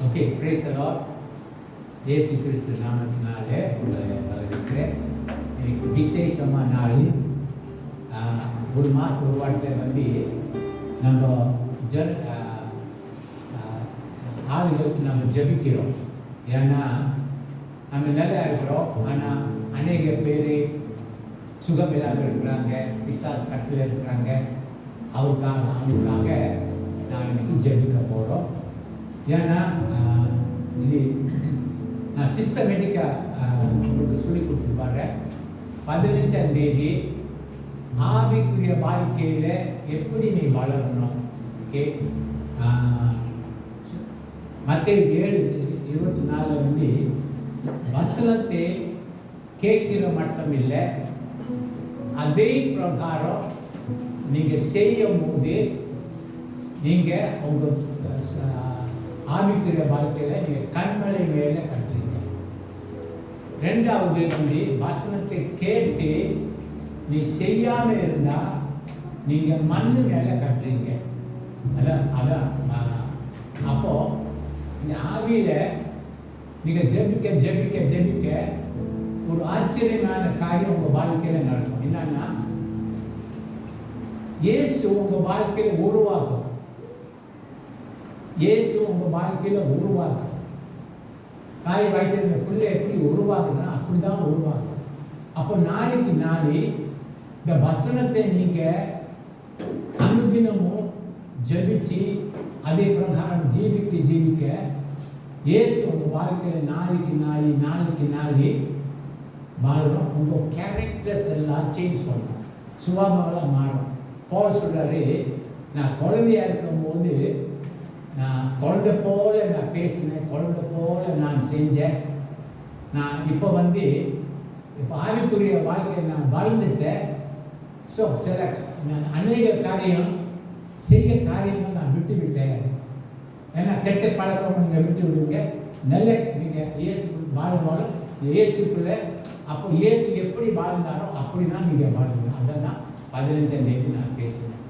Okay, praise the Lord. இயேசு கிறிஸ்து நாமத்தினாலே உங்களை வரவேற்கிறேன். இன்னைக்கு விசேஷமான நாள். ஒரு மாதம் ஒரு வாரத்தில் வந்து நம்ம ஆளுகளுக்கு நம்ம ஜபிக்கிறோம். ஏன்னா நம்ம நல்லா இருக்கிறோம், ஆனால் அநேக பேர் சுகம் இல்லாமல் இருக்கிறாங்க, பிசாசு கட்டில் இருக்கிறாங்க. அவங்களுக்காக நான் இன்னைக்கு ஜபிக்க போகிறோம். ஏன்னா இது நான் சிஸ்டமேட்டிக்காக உங்களுக்கு சொல்லி கொடுத்துருப்பாங்க. 15ஆம் தேதி ஆவிக்குரிய வாழ்க்கையில் எப்படி நீ வளரணும். ஓகே, மத்தேயு 7:24 வந்து வசனத்தை கேட்கிற மட்டும் இல்லை, அதே பிரகாரம் நீங்கள் செய்யும் போது நீங்கள் உங்கள் ஆவிக்குரிய வாழ்க்கையில் நீங்கள் கண்மலை மேலே கட்டுறீங்க. ரெண்டாவது வந்து வசனத்தை கேட்டு நீ செய்யாமல் இருந்தால் நீங்கள் மண்ணு மேலே கட்டுறீங்க. அதான் அப்போ இந்த ஆவியில் நீங்கள் ஜெபிக்க ஜெபிக்க ஜெபிக்க ஒரு ஆச்சரியமான காரியம் உங்கள் வாழ்க்கையில் நடக்கும். என்னன்னா, இயேசு உங்கள் வாழ்க்கையில் உருவாக்கும். இயேசு உங்கள் வாழ்க்கையில் உருவாக்கும். தாய் வயிற்றில் இந்த பிள்ளை எப்படி உருவாக்குன்னா அப்படிதான் உருவாக்கும். அப்போ நாளைக்கு நாளை இந்த வசனத்தை நீங்கள் அனுதினமும் ஜெபிச்சு அதே பிரகாரம் ஜீவிக்க இயேசு உங்கள் வாழ்க்கையில் நாளைக்கு நாளை மாறும். உங்கள் கேரக்டர்ஸ் எல்லாம் சேஞ்ச் பண்ணும், சுபாவங்களாக மாறும். பவுல் சொல்கிறாரு, நான் குழந்தையாக இருக்கும்போது நான் குழந்தை போல நான் பேசினேன், குழந்தை போல நான் செஞ்சேன். நான் இப்போ ஆவிக்குரிய வாழ்க்கையை நான் வாழ்ந்துட்டேன். ஸோ நான் அநேக செய்ய காரியங்கள் நான் விட்டு விட்டேன். ஏன்னா கெட்ட பழக்கம் நீங்கள் விட்டு விடுவீங்க. நல்ல நீங்கள் இயேசு வாழ இயேசுக்குள்ளே. அப்போ இயேசு எப்படி வாழ்ந்தாரோ அப்படி தான் நீங்கள் வாழுங்க. அதான் 15ஆம் தேதி நான் பேசுகிறேன்.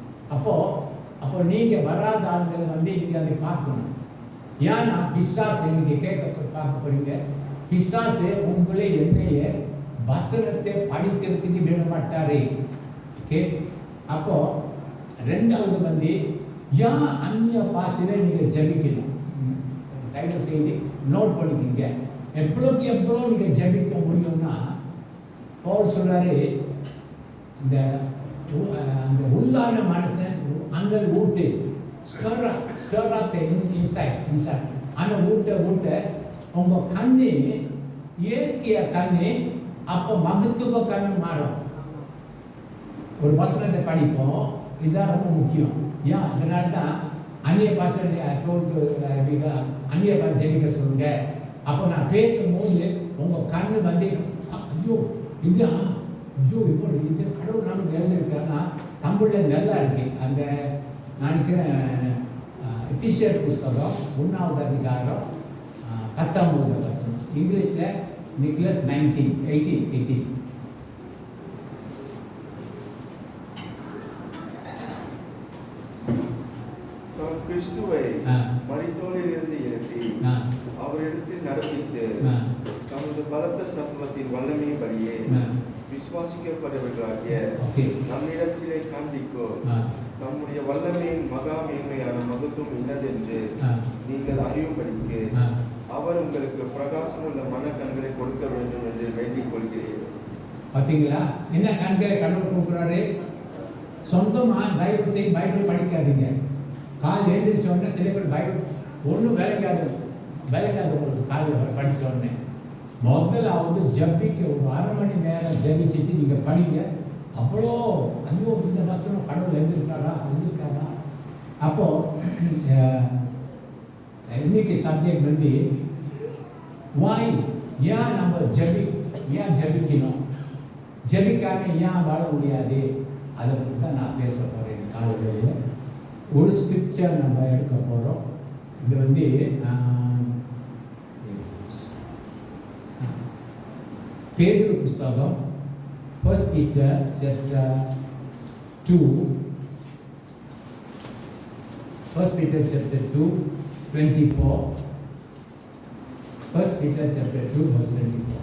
அப்போ நீங்கள் வராத ஆண்களை நீங்கள் அதை பார்க்கணும். ஏன்னா பிசாசு நீங்கள் பார்க்க போறீங்க. பிசாசு உங்களே என்னைய வசனத்தை படிக்கிறதுக்கு விட மாட்டாரு. ஓகே, அப்போ ரெண்டாவது ஏன் அந்நிய பாஷையில நீங்கள் ஜபிக்கணும். தயவு செய்து நோட் பண்ணிக்கிங்க. எவ்வளோ நீங்கள் ஜபிக்க முடியும்னா, பவுல் சொல்றாரு, அந்த உள்ளான மனுஷன் அந்த ஊட்டு அந்த ஊட்ட உங்க கண்ணு இயற்கைய கண்ணு அப்போ மகத்துவ கண்ணு மாறும். ஒரு வசனத்தை படிப்போம், இதுதான் ரொம்ப முக்கியம். ஏன் அதனால தான் அந்நிய பாஷை அந்நிய பாஷை ஜெபிக்க சொல்லுங்க. அப்போ நான் பேசும்போது உங்க கண்ணு ஐயோ இது ஐயோ இப்போ இது கடவுள் நமக்கு எழுந்திருக்காருன்னா தமிழில் நல்லா இருக்கு. அந்த நான் இருக்கிறேன் எபிசியர் புஸ்தகம் 1ஆவது அதிகாரம் 19 வசனம். இங்கிலீஷில் நிக்லஸ் 18. கிறிஸ்துவை மரித்தோரிலிருந்து எழுப்பி அவரிடத்தில் நடப்பித்து தமது பலத்த சத்துவத்தின் வல்லமையின்படியே விசுவாசிக்கப்படுவர்களாகிய நம்மிடத்திலே காண்பிக்கோ தம்முடைய வல்லமையின் மகா மேன்மையான மகத்துவம் என்னதென்று நீங்கள் அறியும்படிக்கு அவர் உங்களுக்கு பிரகாசமுள்ள மன கண்களை கொடுக்க வேண்டும் என்று வேண்டிக் கொள்கிறேன். பார்த்தீங்களா, என்ன கண்களை கடவுள் கொடுக்குறாரு? சொந்தமா பைபிள் படிக்காதீங்க. கால் எழுந்திரிச்ச உடனே சில பேர் பைபிள் ஒன்றும் விளைக்காத ஒரு காலையில் படித்த உடனே முதலாவது ஜபிக்க ஒரு 1/2 மணி நேரம் ஜபிச்சுட்டு நீங்கள் படிங்க. அவ்வளோ ஐயோ இந்த வசனம் கடவுள் எழுந்திருக்காரா. அப்போ இன்னைக்கு சப்ஜெக்ட் வாய் ஏன் நம்ம ஏன் ஜபிக்கணும், ஜபிக்காம ஏன் வாழ முடியாது, அதை பற்றி தான் நான் பேச போகிறேன். காலையில் ஒரு ஸ்கிரிப்சர் நம்ம எடுக்க போகிறோம். இது பேதுரு புஸ்தகம் 1 Peter chapter 2 1 Peter chapter 2 24 1 Peter chapter 2 verse 24.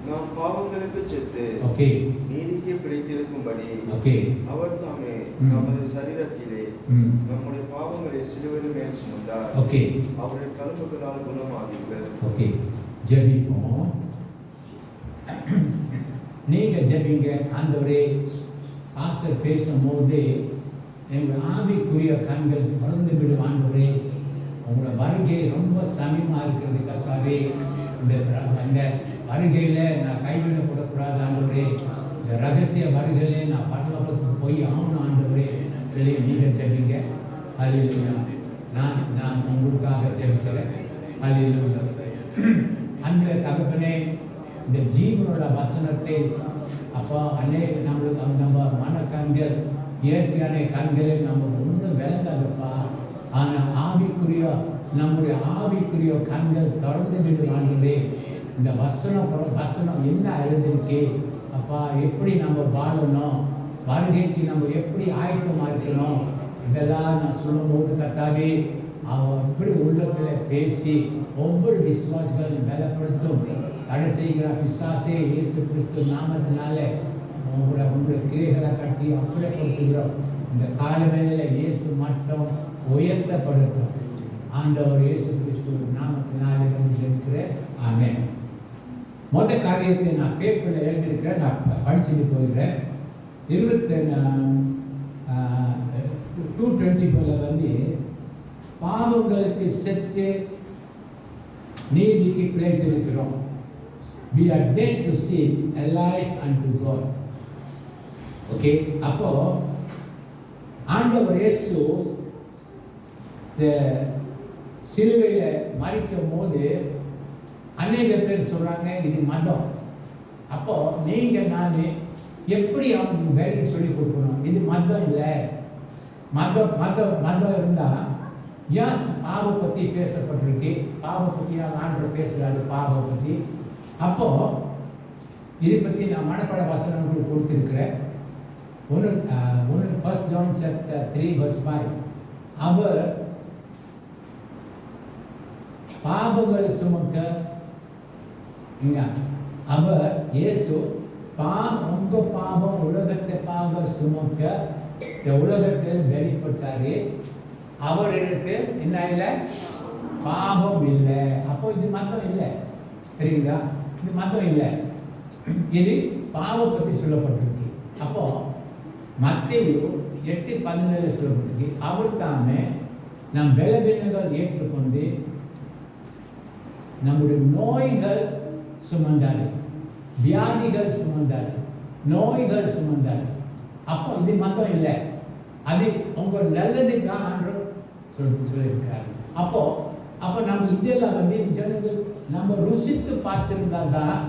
நாம் பாவங்களுக்கு செத்து Okay. நீதிக்கு பிழைத்திருக்கும்படி Okay. அவர் தாமே நமது சரீரத்திலே நம்முடைய பாவங்களை சிலுவையில் மேல் சுமந்தார். Okay. அவருடைய தழும்புகளால் குணமாவீர்கள். Okay. ஜெபிப்போம். நீங்க ஜெபிங்க. ஆண்டவரே, பாஸ்டர் பேசும்போது எங்கள் ஆவிக்குரிய கண்கள் திறந்து விடும். ஆண்டவரே, உங்களோட வருகை ரொம்ப சமீபமாக இருக்கிறது கர்த்தாவே. இந்த வருகையில் நான் கைவிடப்படக்கூடாது ஆண்டவரே. இந்த ரகசிய வருகையிலே நான் பரலோகத்துக்கு போய் ஆகணும் ஆண்டவரே சொல்லி நீங்கள் ஜெபிங்க. ஹல்லேலூயா. நான் உங்களுக்காக ஜெபிக்கிறேன். ஹல்லேலூயா. அன்பு தகப்பனே, இந்த ஜீவனோட வசனத்தை அப்போ அநேக நம்மளுக்கு நம்ம மனக்கண்கள் இயற்கையான கண்களை நம்ம ஒன்றும் விளங்காதப்பா. ஆனால் நம்முடைய ஆவிக்குரிய கண்கள் திறந்து விடுவாங்களே. இந்த வசனம் என்ன அறிந்திருக்கு அப்பா, எப்படி நம்ம வாழணும், வருகைக்கு நம்ம எப்படி ஆயத்தமாக இருக்கணும், இதெல்லாம் நான் சொல்லும்போது கர்த்தாவே அவன் எப்படி உள்ளத்தில் பேசி ஒவ்வொரு விசுவாசிகளையும் பலப்படுத்தும். தடை செய்கிற பிசாசே இயேசு கிறிஸ்து நாமத்தினால உங்களுடைய கிரைகளை கட்டி அப்படிப்படுத்துகிறோம். இந்த காலவேளையில் இயேசு மட்டும் உயர்த்தப்படுத்தும். ஆண்டவர் இயேசு கிறிஸ்து நாமத்தினாலே இருக்கிறேன். ஆமென். முதல் காரியத்தை நான் பேப்பரில் எழுதியிருக்கிறேன். நான் படிச்சுட்டு போகிறேன். 2:24 வந்து பாவங்களுக்கு செத்து நீதிக்கு பிழைத்திருக்கிறோம். We are dead to sin, alive unto God. Okay. அப்போ ஆண்டவர் இயேசு சிலுவையில் மரிக்கும் போது அநேக பேர் சொல்றாங்க இது மதம். அப்போ நீங்க நான் எப்படி அவங்க வேலையை சொல்லி கொடுக்கணும்? இது மதம் இல்லை. மதம் இருந்தா ஏன் பாவை பற்றி பேசப்பட்டிருக்கு? பாவை பற்றி ஆண்டவர் பேசுறாரு, பாவை பற்றி. அப்போ இதை பற்றி நான் மனப்பட வசனங்கள் கொடுத்திருக்கிறேன். ஒன்று 1 John chapter 3 verse 5. அவர் பாவங்களை சுமக்க அவர் இயேசு உங்க பாவம் உலகத்தை பாவம் சுமக்க இந்த உலகத்தில் வெளிப்பட்டாரு. அவருக்கு என்ன இல்லை? பாவம் இல்லை. அப்போ இது மதம் இல்லை. சரிங்களா? இது மதம் இல்லை. இது பாவம் பற்றி சொல்லப்பட்டிருக்கு. அப்போ மத்தேயு 8:17 சொல்லப்பட்டிருக்கு. அவர் தானே நம் பலவீனங்கள் ஏற்றுக்கொண்டு நம்முடைய நோய்கள் சுமந்தார், வியாதிகள் சுமந்தார், நோய்கள் சுமந்தார். அப்போ இது மதம் இல்லை. அது உங்க நல்லதுக்காக ஆண்டு சொல்லியிருக்காரு. அப்போ நம்ம இதெல்லாம் வந்து ஜனங்கள் நம்ம ருசித்து பார்த்துருந்தா தான்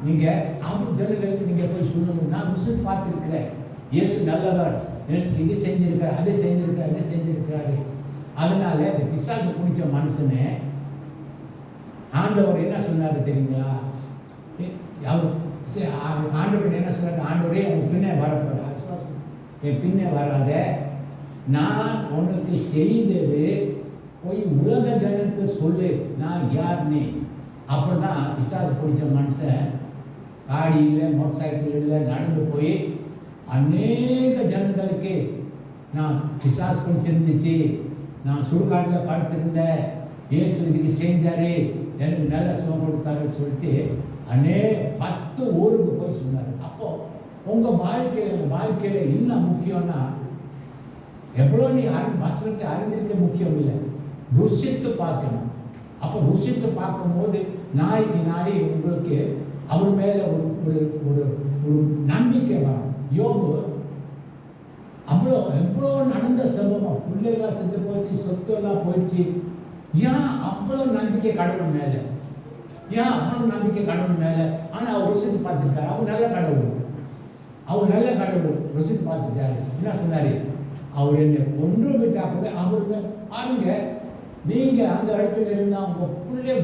நீங்க அவங்க ஜனங்களுக்கு நீங்க போய் சொல்லணும், நான் ருசித்து பார்த்துருக்கிறேன், இயேசு நல்லவர், எனக்கு இது செஞ்சிருக்காரு, அதை செஞ்சிருக்காரு, அதை செஞ்சிருக்கிறாரு. அதனால இந்த பிசாசு பிடிச்ச மனுஷனே ஆண்டவர் என்ன சொன்னாரு தெரியுங்களா? ஆண்டவர் என்ன சொன்னாரு? ஆண்டவரே அவன் பின்னே வரப்படாது, என் பின்னே வராத, நான் உனக்கு செய்தது போய் உலக ஜனத்துக்கு சொல்லு நான் யாருன்னு. அப்படிதான் பிசாசு பிடிச்ச மனுஷன் காடியில் மோட்டர் சைக்கிளில் நடந்து போய் அநேக ஜனங்களுக்கு நான் பிசாசு பிடிச்சிருந்துச்சு, நான் சுடுகாட்டில் படுத்திருந்தேன், இயேசு இதுக்கு செஞ்சாரு, எனக்கு நல்ல சுகம் கொடுத்தாருன்னு சொல்லிட்டு 10 ஊருக்கு போய் சொன்னார். அப்போ உங்க வாழ்க்கையில் என்ன முக்கியம்னா, எவ்வளோ நீ வசனத்தை அறிந்திருக்க முக்கியம் இல்லை, ருசித்து பார்க்கணும். அப்போ ருசித்து பார்க்கும்போது நாளைக்கு நாளை உங்களுக்கு அவர் மேல ஒரு நம்பிக்கை வரும். யோபு எவ்வளோ நடந்த செல்வம், பிள்ளைகளாக செத்து போச்சு, சொத்து எல்லாம் போயிடுச்சு. ஏன் அவ்வளோ நம்பிக்கை கடவுள் மேலே? ஏன் அவ்வளோ நம்பிக்கை கடவுள் மேலே? ஆனால் அவர் ருசித்து பார்த்துருக்காரு. அவர் நல்ல கடவுள் ருசித்து பார்த்துட்டாரு. என்ன சொன்னாரு? அவர் என்னை கொன்று விட்டா கூட அவருக்கு பாருங்க, நீங்க அந்த இடத்துல இருந்தா உங்க பிள்ளை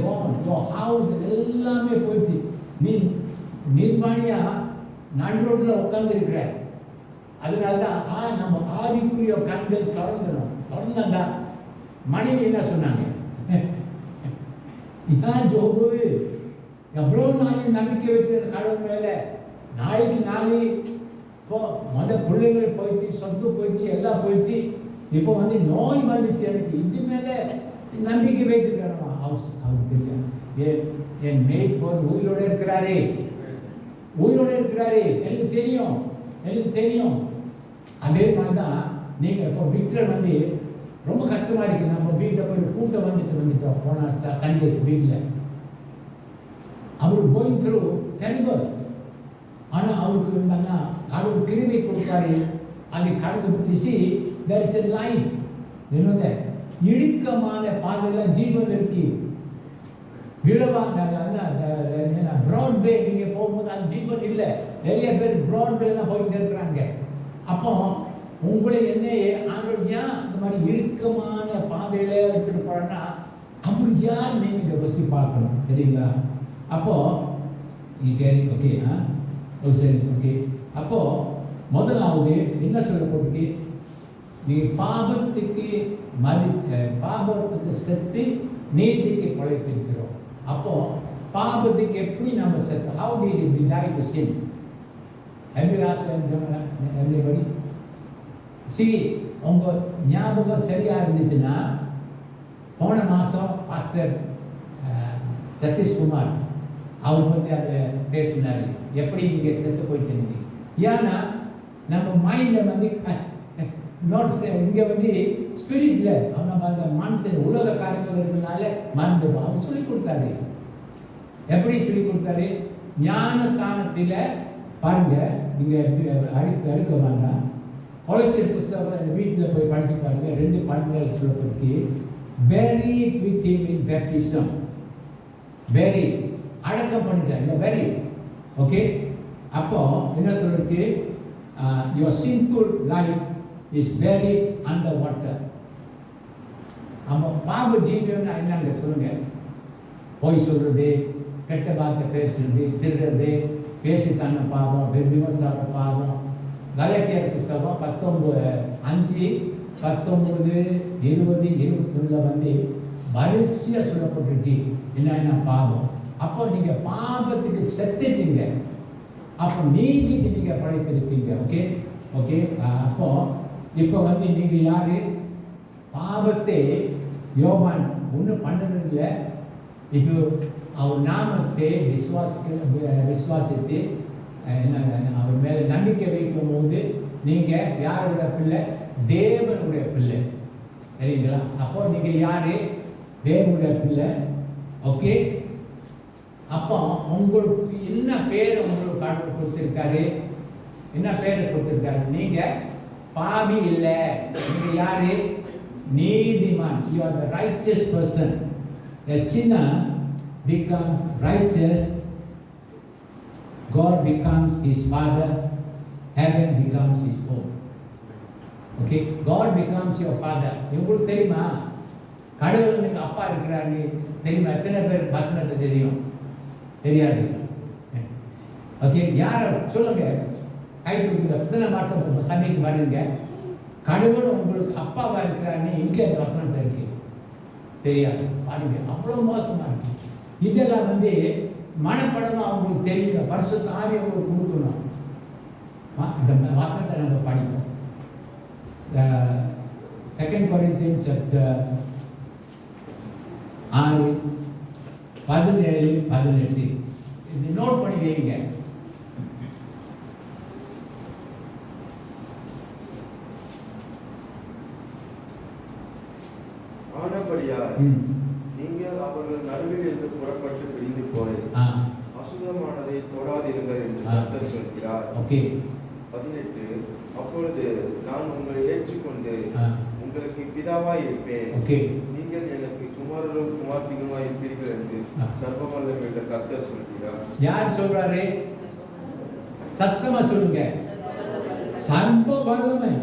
ஹவுஸ் எல்லாமே போயிடுச்சு, நீ நிர்வாணியா நடுரோட்ல உட்கார்ந்து இருக்கிற. அதனால்தான் நம்ம ஆவிக்குரிய கண்கள் திறந்தா மனைவி என்ன சொன்னாங்க? இதான் ஜோபு, எவ்வளோ நாளைக்கு நம்பிக்கை வச்சிருந்த கடவுள் மேலே, நாளைக்கு நாளை இப்போ பிள்ளைகள் போயிடுச்சு, சொத்து போயிடுச்சு, எல்லாம் போயிடுச்சு, இப்போ நோய் வந்துச்சு, எனக்கு இது மேலே நம்பிக்கை வைத்திருக்கணுமா? அவருக்கு தெரியும், என் மேய்ப்போர் உயிரோடு இருக்கிறாரே, உயிரோடு இருக்கிறாரே, எனக்கு தெரியும். அதே மாதிரி தான் நீங்கள் இப்போ வீட்டில் ரொம்ப கஷ்டமாக இருக்குது. நம்ம வீட்டில் போய் கூட்டம் வந்துட்டோம் போன சண்டே வீட்டில். அவர் கோயிங் த்ரூ டெரிபிள். ஆனால் அவருக்கு இருந்தாங்கன்னா கடவுள் கிருபை கொடுத்தாரு, அதை கடந்து பிடிச்சி there is a life. இடுக்கமான பாதையெல்லாம் ஜீவன் இருக்கு. ப்ராட்வே நீங்கள் போகும்போது அந்த ஜீவன் இல்லை. நிறைய பேர் ப்ராட்வே தான் போயிட்டு இருக்கிறாங்க. அப்போ உங்களை என்னையே ஆண்டவர் ஏன் இந்த மாதிரி இறுக்கமான பாதையில எடுத்துட்டு போறேன்னா, அவர் யார் நீங்க இதை ருசி பார்க்கணும், தெரியுங்களா? அப்போ ஓகே சரி ஓகே. அப்போ முதலாவது என்ன சொல்லப்பட்டிருக்கு? நீ பாவத்துக்கு செத்து நீதிக்கு பழைத்திருக்கிறோம். அப்போ பாவத்துக்கு எப்படி நம்ம செத்து? How did we die to sin? everybody see, உங்க ஞாபகம் சரியா இருந்துச்சுன்னா, போன மாதம் பாஸ்டர் சதீஷ்குமார் அவர் பற்றி அதை பேசினார். எப்படி நீங்கள் செத்து போயிட்டு, ஏன்னா நம்ம மைண்டில் நோட்ஸ் இங்கே ஸ்பிரிட்ல நம்ம அந்த மனசில் உலக காரியங்கள் இருக்கிறதுனால மறந்துடும். அவர் சொல்லி கொடுத்தாரு. எப்படி சொல்லி கொடுத்தாரு? ஞான ஸ்தானத்தில் பாருங்க, நீங்கள் எடுக்க வேண்டாம். கொலோசியர் புத்தகம் வீட்டில் போய் படிச்சு பாருங்க. 2 பாடங்கள் சொல்லப்பட்டிருக்கு. buried with him in baptism. buried, அடக்கம் பண்ணிட்டாங்க. buried, okay. அப்போ என்ன சொல்லிருக்கு? your sinful life is buried under water. நம்ம பாவ ஜீவியம் என்னங்க சொல்லுங்க? பொய் சொல்றது, கெட்ட வார்த்தை பேசுறது, திருடுறது, பேசித்தான பாவம், விமர்சன பாவம். கலாத்தியர் புத்தகம் 19:5, 19, 20, 21 வரிசையா சொல்லப்பட்டிருக்கு என்னென்ன பாவம். அப்போ நீங்க பாவத்துக்கு செத்துட்டீங்க, அப்போ நீதிக்கு நீங்க படைத்திருக்கீங்க. Okay okay. அப்போ இப்போ நீங்க யாரு? பாவத்தை யோவான் ஒன்றும் பண்ணுறதில்ல. இப்போ அவர் நாமத்தை விசுவாசித்து அவர் மேலே நம்பிக்கை வைக்கும் போது நீங்க யாரோட பிள்ளை? தேவனுடைய பிள்ளை, சரிங்களா? அப்போ நீங்க யாரு? தேவனுடைய பிள்ளை. ஓகே. அப்போ உங்களுக்கு என்ன பேர் உங்களுக்கு கடவுள் கொடுத்திருக்காரு? என்ன பேர் கொடுத்திருக்காரு? நீங்க பாவி இல்லை, நீங்க யாரு? நீதிமான். You are the righteous person. A sinner becomes righteous. God becomes his father. Heaven becomes his home. Okay, God becomes your father. உங்களுக்கு தெரியுமா? கடவுள் நீங்க அப்பா இருக்கிறாரு தெரியுமா? எத்தனை பேர் வசனத்தை தெரியும்? தெரியாது. ஓகே, யார சொல்லுங்க, கை தூக்குங்க. எத்தனை மாசம் சபைக்கு வரீங்க? கடவுள் உங்களுக்கு அப்பாவா இருக்கிறாருன்னு எங்கே அந்த வசனத்தை இருக்கு? தெரியாது. பாருங்க, அவ்வளோ மோசமா இருக்கு. இதெல்லாம் மனப்படமா அவங்களுக்கு தெரியல. பரிசுத்த ஆவி அவங்களுக்கு கொடுக்கணும். இந்த வசனத்தை நம்ம படிப்போம். 2 Corinthians chapter 6, 17, 18 இது நோட் பண்ணி வைங்க. ஆனபடியால் நீங்கள் அவர்கள் நடுவில் இருந்து புறப்பட்டு பிரிந்து போய் அசுத்தமானதை தொடாதீர்கள் என்று கர்த்தர் சொல்கிறார். ஓகே. 18 அப்பொழுது நான் உங்களை ஏற்றுக்கொண்டு உங்களுக்கு பிதாவாய் இருப்பேன். ஓகே. நீங்கள் எனக்கு குமாரரும் குமார்த்திகளுமாய் இருப்பீர்கள் என்று சர்வவல்லமை உள்ள கர்த்தர் சொல்கிறார். யார் சொல்றாரு? சத்தமா சொல்லுங்க. சர்வ வல்லமை.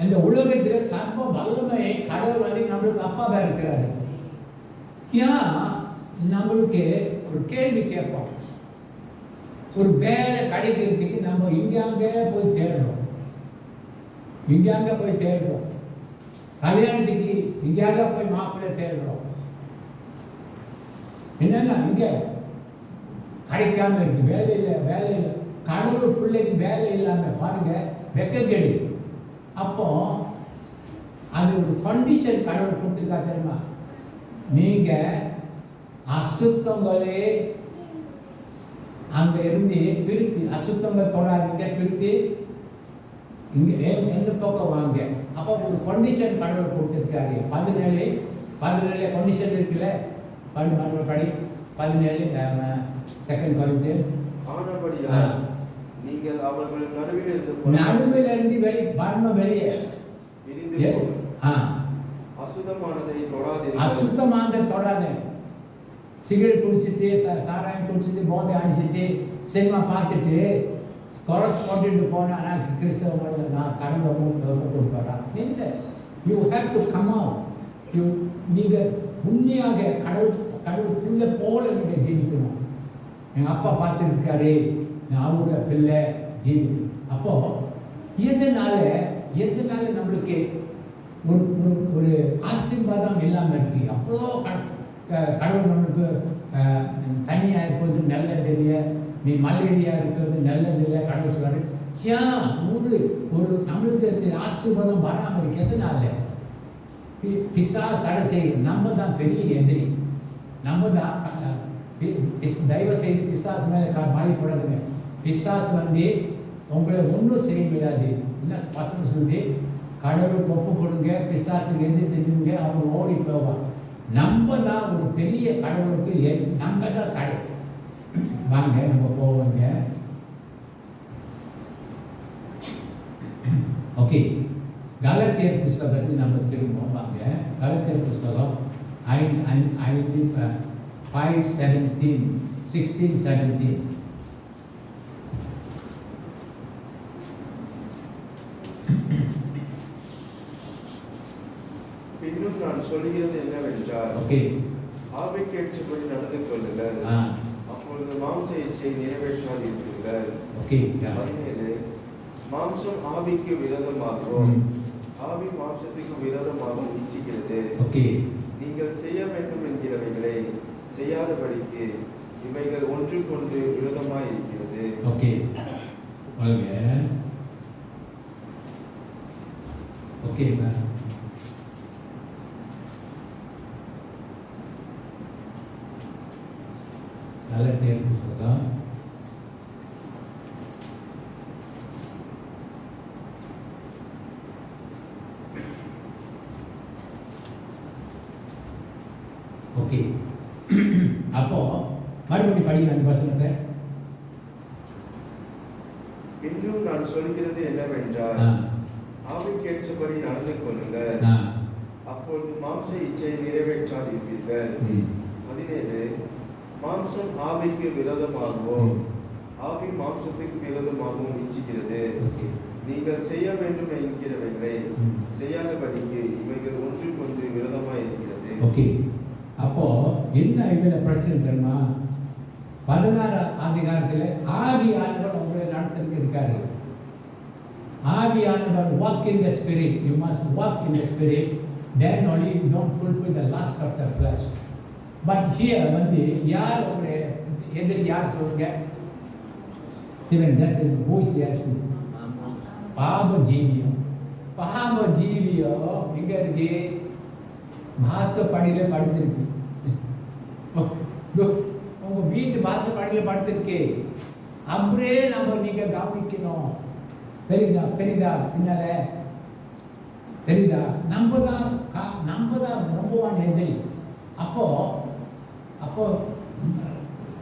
இந்த உலகத்தில் சர்வ வல்லமை கடவுள் நம்மளுக்கு அப்பாவா இருக்கிறாரு. நம்மளுக்கு ஒரு கேள்வி கேட்போம். ஒரு வேலை கிடைக்கிறதுக்கு நம்ம இங்காங்க போய் தேடுறோம். கல்யாணத்துக்கு இங்கேயாவது போய் மாப்பிள்ளை தேடுறோம். என்னன்னா இங்க கிடைக்காம இருக்கு, வேலை இல்லை. கடவுள் பிள்ளைக்கு வேலை இல்லாம பாருங்க, வெக்கக்கேடு. அப்போ அது ஒரு கண்டிஷன் கடவுள் கொடுத்துருக்கா தெரியுமா? நீங்க அசுத்தங்களே அங்க இருந்து பிரித்து, அசுத்தங்கள் தொடாதீங்க, பிரித்து இங்க எந்த பக்கம் வாங்க. அப்போ ஒரு கண்டிஷன் கடவுள் கொடுத்துருக்காரு. 17 கண்டிஷன் இருக்குல்ல, படி 17 செகண்ட் கொரிந்தியர். ஆனபடியால் நீங்கள் அவர்கள் நடுவில் இருந்து வெளியே விரிந்து அசுத்தமானதை தொடாதே. சிகரெட் குடிச்சிட்டு, சாராயம் குடிச்சிட்டு, போதை அடிச்சிட்டு, சினிமா பார்த்துட்டு, கொரஸ் போட்டுட்டு போனா கிறிஸ்தவ நான் கடவுளை கொடுப்பேன் இல்லை. You have to come out. நீங்கள் உண்மையாக கடவுளுக்குள்ள போல நீங்கள் ஜீவிக்கணும். எங்கள் அப்பா பார்த்துருக்காரு, அவரோட பிள்ளை ஜீவி. அப்போ எதனால நம்மளுக்கு ஒரு ஆசீர்வாதம் இல்லாமல் இருக்கு. அவ்வளோ கடவுள் நம்மளுக்கு தனியாக இருக்கிறது நல்லதில்லை, நீ மலேரியா இருக்கிறது நல்லதில்லை கடவுள் சொல்றாரு. ஏன் ஒரு நம்மளுக்கு ஆசீர்வாதம் வராமல் இருக்கு? எதனால? பிசாசு தடை செய்யும். நம்ம தான் பெரிய எதிரி. நம்ம தான் தயவு செய்து பிசாசு மேலே மாறி போடாதுங்க. பிசாசு உங்களை ஒன்றும் செய்ய முடியாது. என்ன பசங்க சொல்லி கடவுள் ஒப்பு கொடுங்க, பிசாசுக்கு எதிர்த்து நிற்க, அவங்க ஓடி போவான். நம்ம தான் ஒரு பெரிய கடவுளுக்கு நம்ம தான் தடை. வாங்க நம்ம போவாங்க. ஓகே, கலாத்தியர் புஸ்தகத்தில் நம்ம திரும்பவும் வாங்க. கலாத்தியர் புஸ்தகம் 5:16-17. இன்னும் நான் சொல்லுகிறது என்னவென்றால், ஆவிக்கேற்றபடி நடந்து கொள்ளுங்கள், அப்பொழுது மாம்ச இச்சையை நிறைவேற்றாதீர்கள். 17 மாம்சம் ஆவிக்கு விரோதமாகவும் ஆவி மாம்சத்துக்கு விரோதமாகவும் இச்சிக்கிறது. நீங்கள் செய்ய வேண்டும் என்கிறவைகளை செய்யாதபடிக்கு இவைகள் ஒன்றுக்கொன்று விரோதமாய் இருக்கிறது. கலாத்தியர் புஸ்தகம் அப்போ மறுபடியும் படிங்க அந்த வசனத்தை. இன்னும் நான் சொல்கிறது என்னவென்றால், ஆவிக்கேற்றபடி நடந்து கொள்ளுங்கள், அப்பொழுது மாம்ச இச்சையை நிறைவேற்றாதீர்கள். 17 மாம்சம் ஆவிக்கு விரோதமாகவும் ஆவி மாம்சத்துக்கு விரோதமாகவும் இச்சிக்கிறது. நீங்கள் செய்ய வேண்டும் என்கிறவைகளை செய்யாதபடிக்கு இவைகள் ஒன்றுக்கொன்று விரோதமாக இருக்கிறது. அப்போ என்ன இதில் பிரச்சனை தெரியுமா? 16 அதிகாரத்தில் ஆவியானவர் உங்களை நடத்துக்கு இருக்காரு. ஆவியானவர் walk in the spirit. You must walk in the spirit. Then only you don't fulfill the lust of the flesh. But here யார் உங்களை எதிரி யார் சொல்லுங்க? Even that is who is there to பாப ஜீவியோ இங்க இருக்கு. வாசப்படியில படுத்திருக்கு. உங்க வீட்டு வாசப்படியில படுத்திருக்கு. அப்படியே நீங்க கவனிக்கணும். தெரியுதா பின்னால தெரியுதா? நம்ம தான் ரொம்பவான் எதிரி. அப்போ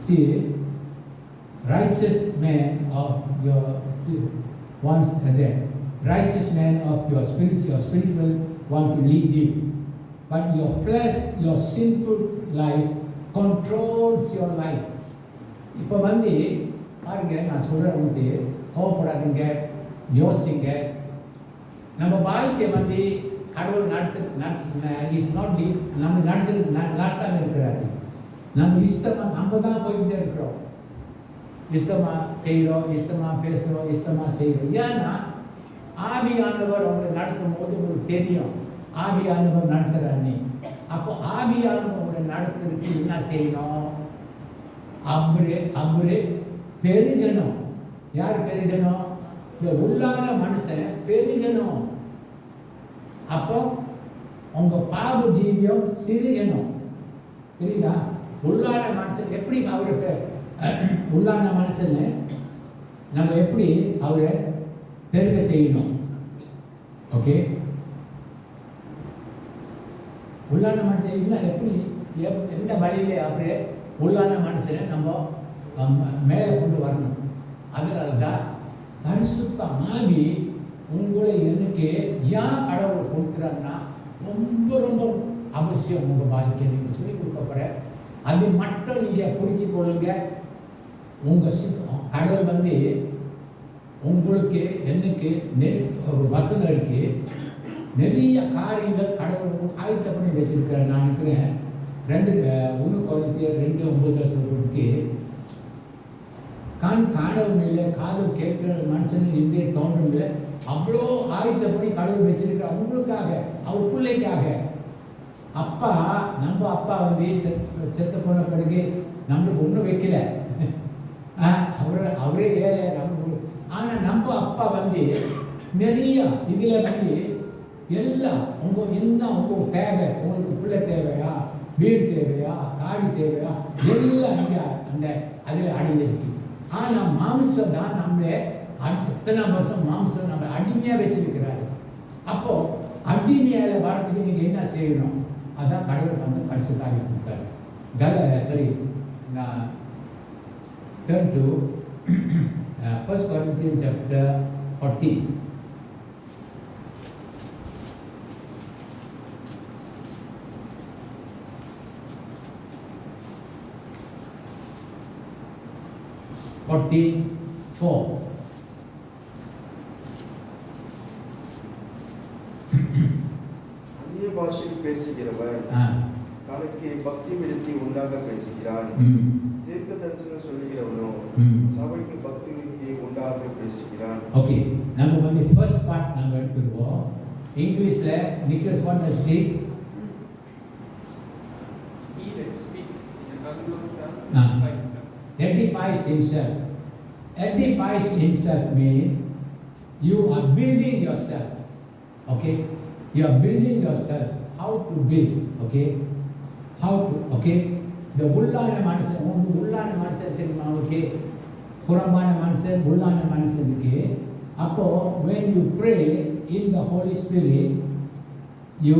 see, righteous man of your once again, righteous man of your spiritual want to lead you, but your flesh, your sinful life controls your life. இப்போ பாருங்க, நான் சொல்றது கோவப்படாதீங்க, யோசிங்க. நம்ம வாழ்க்கை கடவுள் இஸ் நாட் நம்ம நடத்தாம இருக்கிறாரு. நம்ம இஷ்டமா நம்ம தான் போயிட்டே இருக்கிறோம். இஷ்டமா செய்கிறோம், இஷ்டமா பேசுகிறோம், இஷ்டமா செய்கிறோம். ஏன்னா ஆவியானவர் அவங்க நடத்தும் போது உங்களுக்கு தெரியும் ஆவியானவர் நடத்துகிறார் நீ. அப்போ ஆவியானவரோட நடத்துறதுக்கு என்ன செய்யணும்? அவரு பெருகணும். யார் பெருகணும்? இந்த உள்ளான மனுஷன் பெருகணும். அப்போ உங்க பாவ ஜீவியம் சிறுகணும். புரியுதா? உள்ளான மனுஷன் எப்படி அவருக்கு உள்ளான மனுஷன்னு நம்ம எப்படி அவரை பெருக செய்யணும்? ஓகே, உள்ளான மனுஷன் இல்லை எப்படி எந்த வழியிலே அவரு உள்ளான மனுஷனை நம்ம மேலே கொண்டு வரணும். அதனால தான் பரிசுத்த ஆவி உங்களை எனக்கு ஏன் கடவுள் கொடுக்குறாருன்னா ரொம்ப ரொம்ப அவசியம். உங்கள் வாழ்க்கை நீங்கள் சொல்லி கொடுக்க போகிற அது மட்டும் நீங்கள் புரிஞ்சு கொள்ளுங்க. உங்கள் கடவுள் வந்து உங்களுக்கு எனக்கு ஒரு வசனம் இருக்கு. நிறைய காரியங்கள் கடவுள் ஆயத்த பண்ணி வச்சிருக்கிறேன். நான் இருக்கிறேன் 1 Corinthians 2:9 சொல்றதுக்கு கண் காணவும் இல்லை, காது கேட்கிற மனுஷன் இங்கே தோன்றும் இல்லை, அவ்வளோ ஆயத்தப்படி கடவுள் வச்சிருக்க உங்களுக்காக, அவர் பிள்ளைக்காக. அப்பா நம்ம அப்பா வந்து செத்து போன பிறகு நம்மளுக்கு ஒன்றும் வைக்கல, அவரே ஏழை நம்ம. ஆனால் நம்ம அப்பா வந்து நிறைய இதில் வந்து எல்லாம் உங்கள் தேவை, உங்களுக்கு பிள்ளை தேவையா, வீடு தேவையா, காடி தேவையா, எல்லாம் இங்கே அந்த அதில் அடங்கியிருக்கு. ஆனால் மாம்சம் தான் நம்மளே எத்தனை வருஷம் மாம்சம் நம்ம அடிமையாக வச்சிருக்கிறாரு. அப்போ அடிமையால வரதுக்கு நீங்கள் என்ன செய்யணும்? அதான் கடவுள் வந்து பரிசுத்தாவி கொடுத்தாரு. சரி, நான் turn to 1 Corinthians chapter 14. அந்நிய பாஷையில் பேசுகிறவன் தனக்கு பக்தி விருத்தி உண்டாக பேசுகிறான். தீர்க்க தரிசனம் சொல்லுகிறவனோ சபைக்கு பக்தி விருத்தி உண்டாக பேசுகிறான். ஓகே, நம்ம வந்து ஃபர்ஸ்ட் பார்ட் நம்ம எடுத்துருவோம். இங்கிலீஷ்ல நிக்கல்ஸ் what does it? He that speak in an unknown tongue edifies himself. Edifies himself means you are building yourself. Okay, you are building yourself. How to build? Okay, how to? Okay, the உள்ளான மனுஷன், உள்ளான மனுஷன் தெரியுமா? Okay, புறம்பான மனுஷன், உள்ளான மனுஷனுக்கு. அப்போ when you pray in the Holy Spirit, you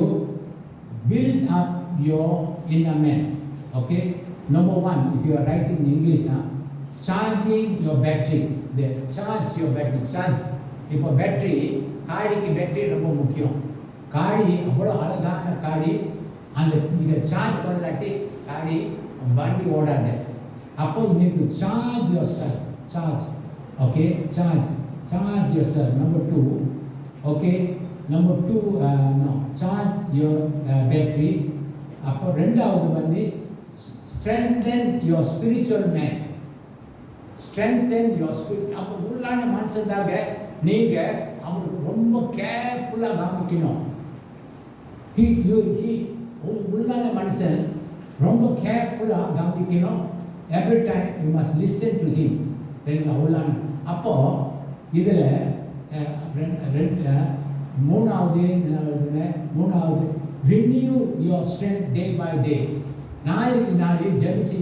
build up your inner man. Okay, number one, if you are writing in English, charging your battery. They charge your battery. Charge. இப்போ battery, காடிக்கு battery ரொம்ப முக்கியம். காடி அவ்வளோ அழகான காடி, அந்த நீங்கள் charge பண்ணலாட்டி காடி வண்டி ஓடாது. அப்போ நீங்கள் charge your self. Charge. Okay, charge your self. Number 2. Okay, number 2 charge your battery. அப்போ ரெண்டாவது வந்து strengthen your spiritual man. Strengthen your spirit. அப்போ உள்ளான மனுஷன்தாக நீங்கள் அவங்களுக்கு ரொம்ப கேர்ஃபுல்லாக கவனிக்கணும். உள்ளான மனுஷன் ரொம்ப கேர்ஃபுல்லாக கவனிக்கணும். Every time you must listen to him. சரிங்களா? உள்ளான. அப்போ இதில் மூணாவது renew your strength day by day. நாளைக்கு நாளை ஜெபிச்சு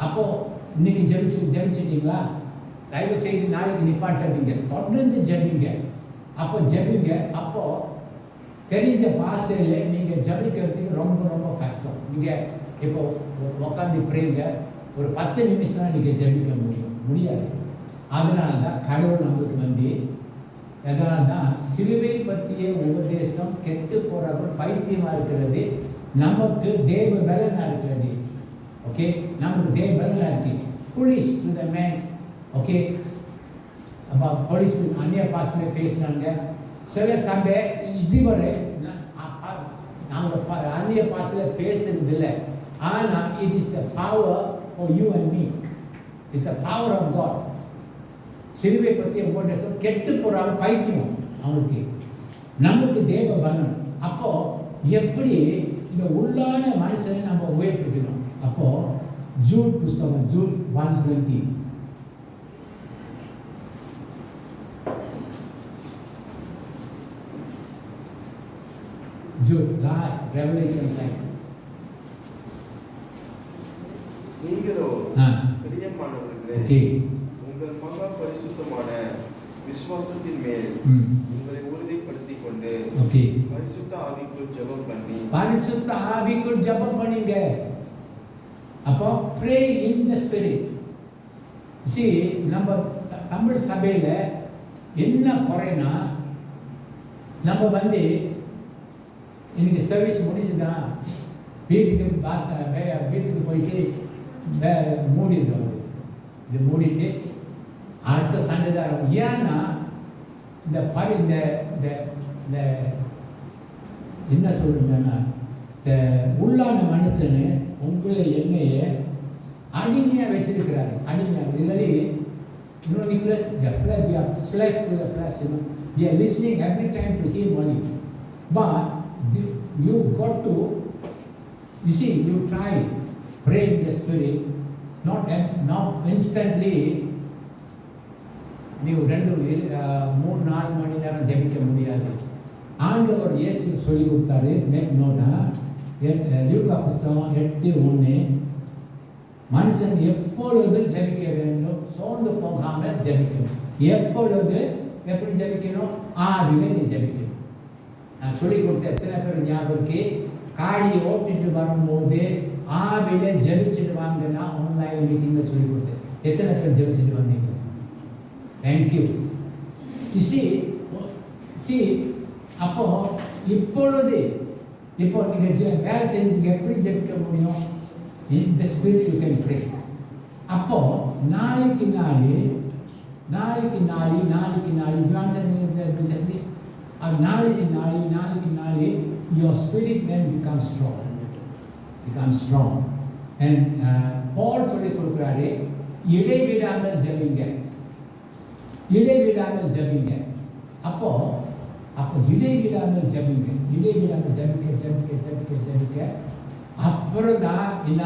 அப்போ இன்னைக்கு ஜெபிச்சிட்டீங்களா? தயவு செய்து நாளைக்கு நிப்பாட்டாதீங்க, தொடர்ந்து ஜெபிங்க. அப்போ ஜெபிங்க. அப்போ தெரிஞ்ச பாஷையில் நீங்கள் ஜபிக்கிறதுக்கு ரொம்ப ரொம்ப கஷ்டம். நீங்கள் இப்போ உட்காந்து பிரேங்க ஒரு 10 நிமிஷம் நீங்கள் ஜபிக்க முடியாது. அதனால தான் கடவுள் நம்மளுக்கு வந்து அதனால தான் சிலுவை பற்றிய உபதேசம் கெட்டு போகிறவர்கள் பைத்தியமாக இருக்கிறது, நமக்கு தேவ பலனாக இருக்கிறது. ஓகே, நமக்கு தேவ பலனாக இருக்கு. Bullish to the man. Okay, அப்போ போலீஸ் அந்நிய பாஷையில் பேசினாங்க. சில சபை இதுவரை நாங்கள் அந்நிய பாஷையில் பேசுறது இல்லை. ஆனால் it is the power for you and me. It's the power of God. சிலுவை பற்றி உபதேசம் கெட்டு போகிறாங்க பைத்தியம் அவங்களுக்கு. நமக்கு தேவ பலன். அப்போ எப்படி இந்த உள்ளான மனுஷனை நம்ம உயர்த்திக்கணும்? அப்போ ஜூட் புஸ்தகம் Jude 1:20 Jude last Revelation time. நீங்களோ பிரியமானவர்களே, உங்கள் மகா பரிசுத்தமான விசுவாசத்தின் மேல் உங்களை உறுதிப்படுத்திக் கொண்டு பரிசுத்த ஆவிக்குள் ஜெபம் பண்ணி பரிசுத்த ஆவிக்குள் ஜெபம் பண்ணீங்க. அப்போ pray in the spirit. see நம்ம தமிழ் சபையில என்ன குறைனா, நம்ம இன்னைக்கு சர்வீஸ் முடிஞ்சுதா வீட்டுக்கு போயிட்டு மூடிடுறோம். இது மூடிட்டு அடுத்த சண்டை தான் இருக்கும். ஏன்னா இந்த என்ன சொல்றீங்கன்னா, இந்த உள்ளான மனுஷனு உங்களை என்னைய அடிமையா வச்சிருக்கிறாரு. அடிமையா really, you know, Nicholas, the flesh, we are slave to the flesh, you know. We are listening every time to him only. But you got to, you see, you try pray in the spirit, not instantly. ನೀವು 2-3-4 மணி நேரம் ஜெபிக்க முடியாது. ஆண்டவர் இயேசு சொல்லி கொடுத்தாரு. லூக்கா புஸ்தகம் 8:1, மனுஷன் எப்பொழுது ஜெபிக்க வேண்டும், சோர்ந்து போகாமல் ஜெபிக்கணும். எப்பொழுது எப்படி ஜெபிக்கணும்? ஆவியில நீ ஜெபிக்கணும். நான் சொல்லி கொடுத்த எத்தனை பேர் ஞாபகம்? காடி ஓட்டிட்டு வரும்போது ஆவியில ஜெபிச்சுட்டு வாங்கன்னா ஆன்லைன் மீட்டிங்ல சொல்லி கொடுத்தேன். எத்தனை பேர் ஜெபிச்சுட்டு வந்தீங்க? தேங்க்யூ. அப்போ இப்போ நீங்கள் வேலை செஞ்சு எப்படி ஜெபிக்க முடியும்? இந்த ஸ்பிரிட் யூ கேன் ப்ரே. அப்போ நாளைக்கு நாளி your spirit man becomes strong. And Paul சொல்லி கொடுக்குறாரு, இடைவிடாமல் ஜெபிங்க. அப்போ இடைவிடாமல் ஜெபிங்க. அப்புறம் தான் என்ன,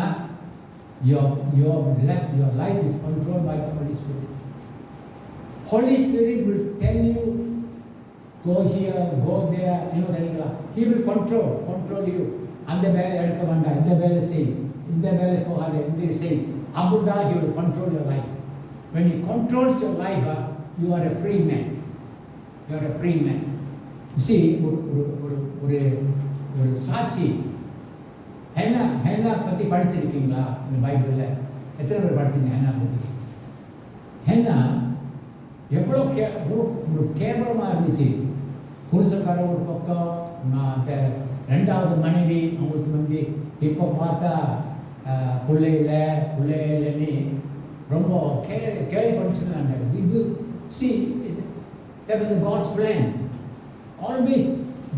your life is controlled by the Holy Spirit. Holy Spirit will tell you, go here, go there, you know that. He will control you. அந்த வேலை எடுக்க வேண்டாம், இந்த வேலை செய், இந்த வேலை போகாத, இந்த செய். அப்படிதான் he will control your life. When he controls your life, you are a free man. See, ஒரு சாட்சி ஹேனா பற்றி படிச்சிருக்கீங்களா? இந்த பைபிளில் எத்தனை பேர் படிச்சீங்க ஹேனா பற்றி? ஹேனா எவ்வளோ கேவலமாக இருந்துச்சு. புருஷக்கார ஒரு பக்கம், அந்த 2வது மனைவி அவங்களுக்கு இப்போ பார்த்தா பிள்ளையிலன்னு ரொம்ப கேள்விப்பட்டுருந்தாங்க. See, that was God's plan. Always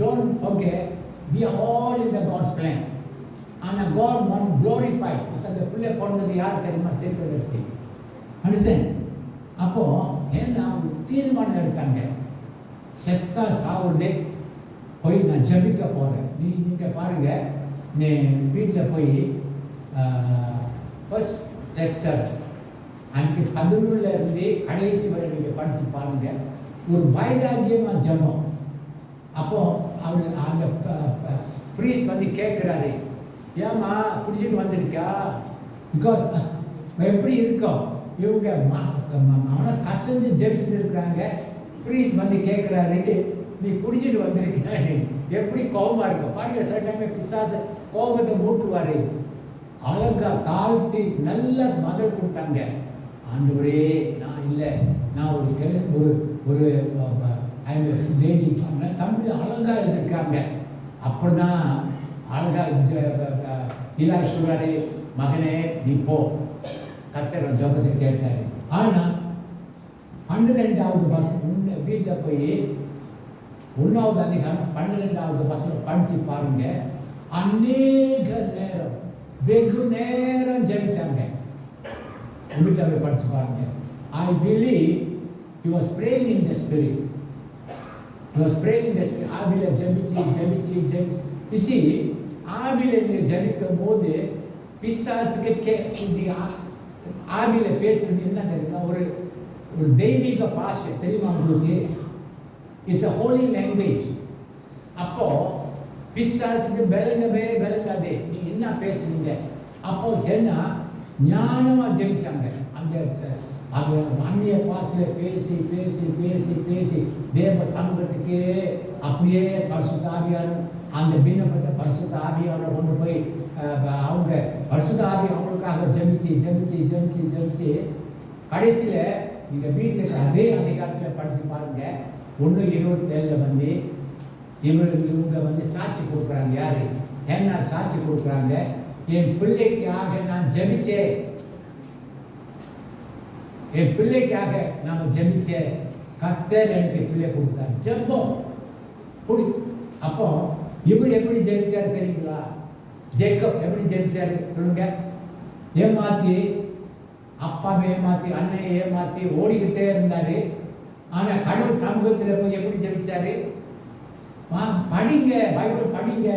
don't forget, we are all in the God's plan. And God wants glorified. அந்த பிள்ளை பிறந்தது யார் தெரியுமா? தீர்க்கதரிசி. Understand? அப்போ என்ன தீர்மானம் எடுத்தாங்க, செத்தா சாவுண்டே போய் நான் ஜெபிக்க போகிறேன். நீங்கள் பாருங்க, நீ வீட்டில் போய் ஃபர்ஸ்ட் லெக்சர் அன்றைக்கி 11 இருந்து கடைசி வரை நீங்கள் படித்து பாருங்க. ஒரு வைராக்கியமாக ஜெபம். அப்போ அவர் அந்த ப்ரீஸ் கேட்குறாரு, ஏம்மா குடிச்சிட்டு வந்திருக்கா? பிகாஸ் எப்படி இருக்கோம் இவங்க அவனை கசந்து ஜெபிச்சுட்டு இருக்கிறாங்க. ப்ரீஸ் கேட்குறாரு, நீ குடிச்சிட்டு வந்திருக்கா? எப்படி கோபமாக இருக்கும் பாருங்க. சில டைம் பிசாசு கோபத்தை மூட்டுவார். அழகா தாழ்த்தி நல்ல மகள் கொடுத்தாங்க. ஆண்டவரே, நான் இல்லை, நான் ஒரு லேடி தமிழ் அழகா இருந்திருக்காங்க. அப்படிதான் அழகா இல்லா சொல்றாரு, மகனே நீ போ, கர்த்தர் ஜெபத்தை கேட்டாரு. ஆனால் 12வது வசனம் வீட்டில் போய் 1வது அதிகாரம் 12வது வசனம் படித்து பாருங்க. அநேக நேரம், வெகு நேரம் ஜெபிச்சாங்க. வீட்டில் படித்து பாருங்க. I believe he was praying in the spirit. He was praying in the spirit. ஆவியில ஜெபிச்சு. You see, ஆவியில நீங்க ஜெபிக்கும் போது பிசாசுக்கு ஆவியில பேசுறது என்ன தெரியுமா? ஒரு தெய்வீக பாஷை தெரியுமா உங்களுக்கு? It's a holy language. அப்போ பிசாசுக்கு விளங்காதே நீங்க என்ன பேசுறீங்க. அப்போ என்ன ஞானமா ஜெபிச்சாங்க. அந்த அந்நிய பாஷையில பேசி தேவ சமூகத்துக்கு அப்படியே பரிசுத்த ஆவியானவர் அந்த விண்ணப்பத்தை பரிசுத்த ஆவியானவர் கொண்டு போய் அவங்க பரிசுத்த ஆவி அவங்களுக்காக ஜெபிச்சு கடைசியில நீங்க வீட்டில் அதே அதிகாரத்தில் படிச்சு பாருங்க. 1:27 வந்து இவங்க வந்து சாட்சி கொடுக்குறாங்க. யாரு என்ன சாட்சி கொடுக்குறாங்க? என் பிள்ளைக்காக நான் ஜெபிச்சேன். என் பிள்ளைக்காக நாம ஜெபிச்சேன். கர்த்தர் எனக்கு பிள்ளை கொடுத்தார். ஜெபம் அப்போ இவர் எப்படி ஜெபிச்சாரு தெரியுங்களா? ஜேக்கப் எப்படி ஜெபிச்சாரு சொல்லுங்க. ஏமாத்தி அப்பாவை ஏமாத்தி அன்னையை ஏமாத்தி ஓடிக்கிட்டே இருந்தாரு. ஆனா கடவுள் சமூகத்தில் போய் எப்படி ஜெபிச்சாரு? படிங்க, பைபிள் படிங்க.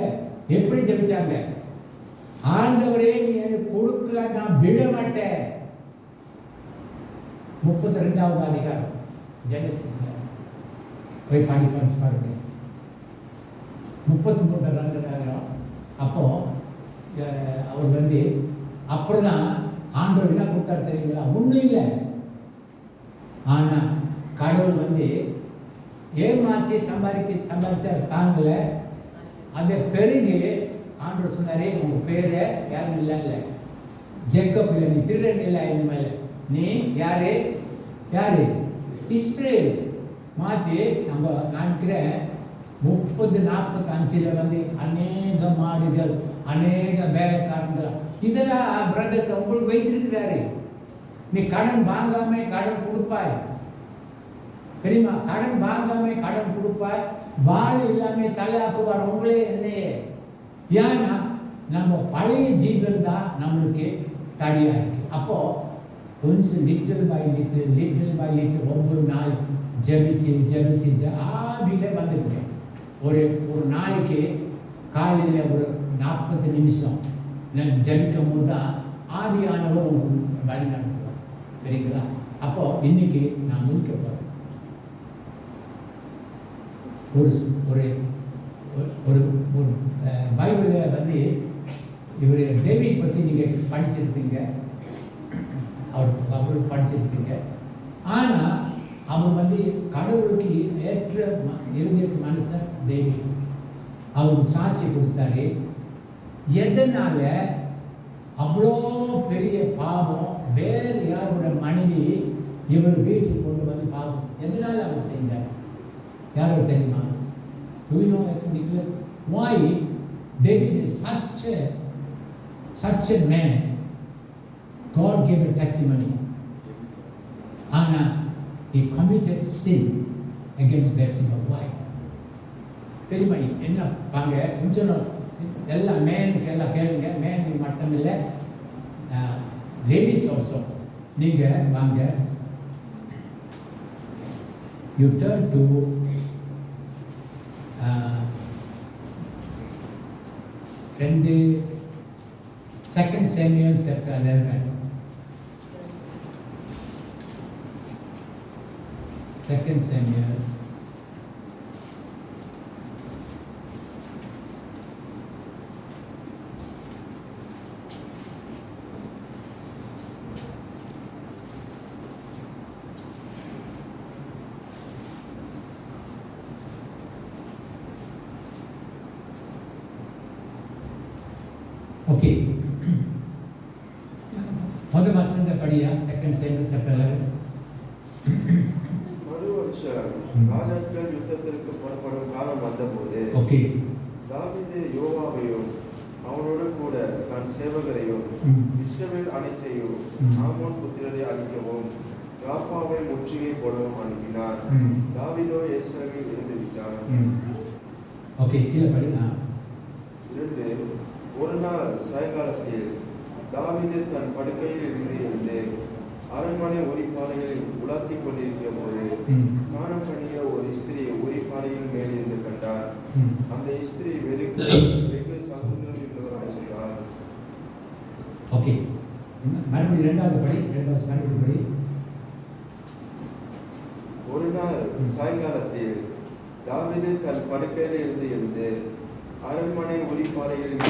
எப்படி ஜெபிச்சாங்க? ஆண்டவரே நீ எனக்கு கொடுக்கல, நான் விட மாட்டேன். 32வது அதிகாரம் ஜெனசிஸ்ல போய் படிச்சு பாருங்க. 33 அதிகாரம். அப்போ அவர் வந்து அப்படிதான் ஆண்டவர் என்ன கொடுத்தாரு தெரியுங்களா? ஒன்றும் இல்லை. ஆனா கடவுள் வந்து ஏமாற்றி சம்பாதிச்சார் தாங்கல. அதை பெருகி ஆண்டவர் சொன்னாரே உங்க பேரை யாரும் இல்லை ஜேக்கப் இல்லை, நீ திருடன் இல்லை, இனிமேல் நீ யாரு இஸ்ரேல் மாற்றி நம்ம நினைக்கிறேன் 30-45 வந்து அநேக மாடுகள் அநேக வேலைக்காரங்கள் இதெல்லாம் பிரதர்ஸ் உங்களுக்கு வைத்திருக்கிறாரு. நீ கடன் வாங்காம கடன் கொடுப்பாய் தெரியுமா? கடன் வாங்காம கடன் கொடுப்பாய். வாழை இல்லாம தலையாக்குவார் உங்களே என்னையே. ஏன்னா நம்ம பழைய ஜீவன் தான் நம்மளுக்கு தடியா இருக்கு. அப்போ கொஞ்சம் லிட்டில் பை லிட்டில் ஒவ்வொரு நாள் ஜெபிச்சு ஆவியில வந்துருக்கேன். ஒரு நாளைக்கு காலையில் ஒரு 40 நிமிஷம் ஜெபிக்கும் போது தான் ஆவியானவர் உங்களுக்கு வழி நடத்துவார். சரிங்களா? அப்போ இன்னைக்கு நான் முடிக்க போறேன். ஒரு பைபிளில் வந்து இவர் டேவிட் பற்றி நீங்கள் படிச்சிருப்பீங்க, அவர் படிச்சிருப்பீங்க. ஆனால் அவர் வந்து கடவுளுக்கு ஏற்ற இருந்த மனுஷன் டேவிட். அவருக்கு சாட்சி கொடுத்தாரு. எதனால அவ்வளோ பெரிய பாவம் வேறு யாரோட மனைவி இவர் வீட்டுக்கு கொண்டு வந்து பாவம் எதனால அவர் செஞ்சார்? யாரோ தெரியுமா? Do you know Nicholas? Why David is such a man? God gave a testimony. Anna, he committed sin against Bathsheba. Why? தெரியுமா என்ன பாங்க? கொஞ்சம் எல்லாம் மேனுக்கு எல்லாம் கேளுங்க. மேனுக்கு மட்டும் இல்லை, லேடிஸ் ஆல்சோ. நீங்கள் வாங்க, you turn to Second Samuel chapter 11. Second Samuel. Okay. முதல் வசனத்தை படியா? Second Samuel chapter 11. ராஜாக்கள் யுத்தத்திற்கு புறப்படும் காலம் வந்தபோது தாவீது யோவாபையும் அவனோடு கூட தன் சேவகரையும் இஸ்ரவேல் அனைத்தையும் ஆமோன் புத்திரரை அழிக்கவும் ராப்பாவை முற்றுகை போடவும் அனுப்பினார். தாவீதோ எருசலேமில் இருந்து விட்டார். ஒரு நாள் சாயங்காலத்தில் தாவீது தன் படுக்கையில் இருந்து அரண்மனை ஒளிப்பாறைகளை உலாத்திக் கொண்டிருக்கிற போது ஸ்நானம் பண்ணுகிற ஒரு ஸ்திரியை ஒளிப்பாறையின் மேலிருந்து கண்டார். அந்த ஸ்திரீ வெகு சமுத்திரம் உள்ளவராயிருந்தார். ஓகே, மறுபடியும் இரண்டாவது படி. ஒரு நாள் சாயங்காலத்தில் தாவீது தன் படுக்கையில் இருந்து எழுந்து அரண்மனை ஒளிப்பாறைகளில்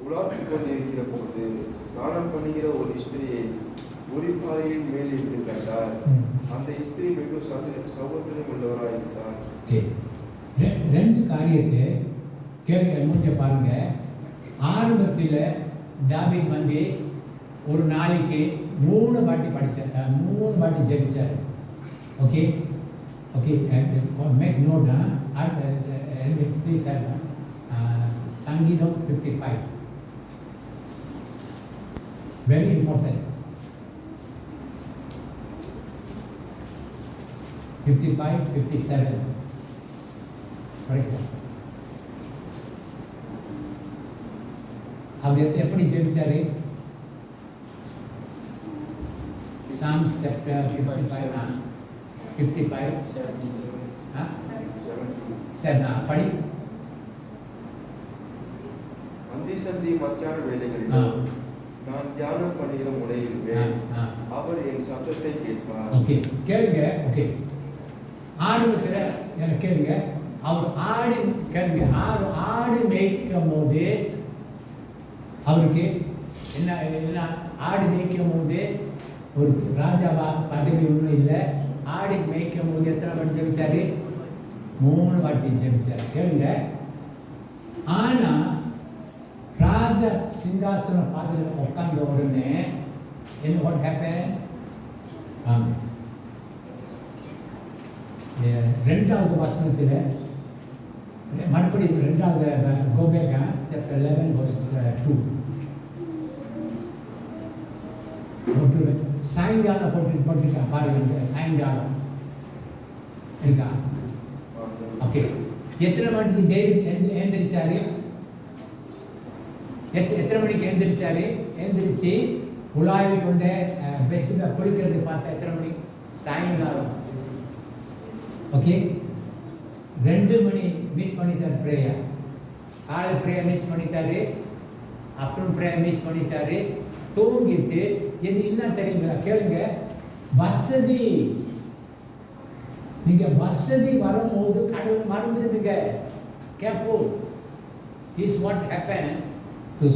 உலாத்திக் கொண்டிருக்கிற போது ஸ்நானம் பண்ணுகிற ஒரு ஸ்திரியை ஒளிப்பாறையின் மேல் இருந்து கண்டார். அந்த ஸ்திரீ வெகு சகோதரம் உள்ளவராயிருந்தார். ரெண்டு காரியத்தை கேட்க பாருங்க. ஆரம்பத்தில் தாவீது வந்து ஒரு நாளைக்கு 3 வாட்டி படித்தார், 3 வாட்டி ஜெபிச்சார். Okay, make note. ப்ளீஸ் சங்கீதம் 55 வெரி இம்பார்ட்டன்ட். 55, 57 படிக்கலாம். அவர் எப்படி ஜெபிச்சாரு? Psalms chapter 55, 7 படி. அந்திசந்தி மச்சான வேலைகளில் நான் தியானம் பண்ணுகிற முறையில் அவர் என் சத்தத்தை கேட்பார். ஓகே, கேளுங்க. ஓகே, ஆரம்பத்தில் எனக்கு கேளுங்க. அவர் ஆடு மேய்க்கும் போது அவருக்கு என்ன ஆடு மேய்க்கும் போது ஒரு ராஜாவா பதவி ஒன்றும் இல்லை. ஆடு மேய்க்கும் போது எத்தனை வாட்டி ஜெபிச்சாரு? 3 வாட்டி ஜெபிச்சாரு. கேளுங்க. ஆனா ராஜா சிங்காசனம் பார்த்து உட்கார்ந்த உடனே என்ன வாட் ஹேப்பன்? ரெண்டாவது வசனத்தில் மறுபடியும் ரெண்டாவது கோபேகா சாப்டர் 11 verse 2 சாயங்காலம் போட்டிருக்கான் பாருங்க. சாயங்காலம் இருக்கா? ஓகே, எத்தனை மணிக்கு டேவிட் எழுந்திரிச்சாரு? எத்தனை மணிக்கு எழுந்திரிச்சு உலாவி கொண்டு பெஸ்ஸில் குளிக்கிறது பார்த்தா எத்தனை மணி? சாயங்காலம். ஓகே, 2 மணி மிஸ் பண்ணிட்டார் ப்ரேயர். காலை ப்ரேயர் மிஸ் பண்ணிட்டாரு, அப்புறம் ப்ரேயர் மிஸ் பண்ணிட்டாரு, தூங்கிட்டு. இது என்ன தெரியுங்களா? கேளுங்க. வசதி, நீங்க வசதி வரும்போது கடவுள் மறந்துடுங்க. Careful. Is what happen to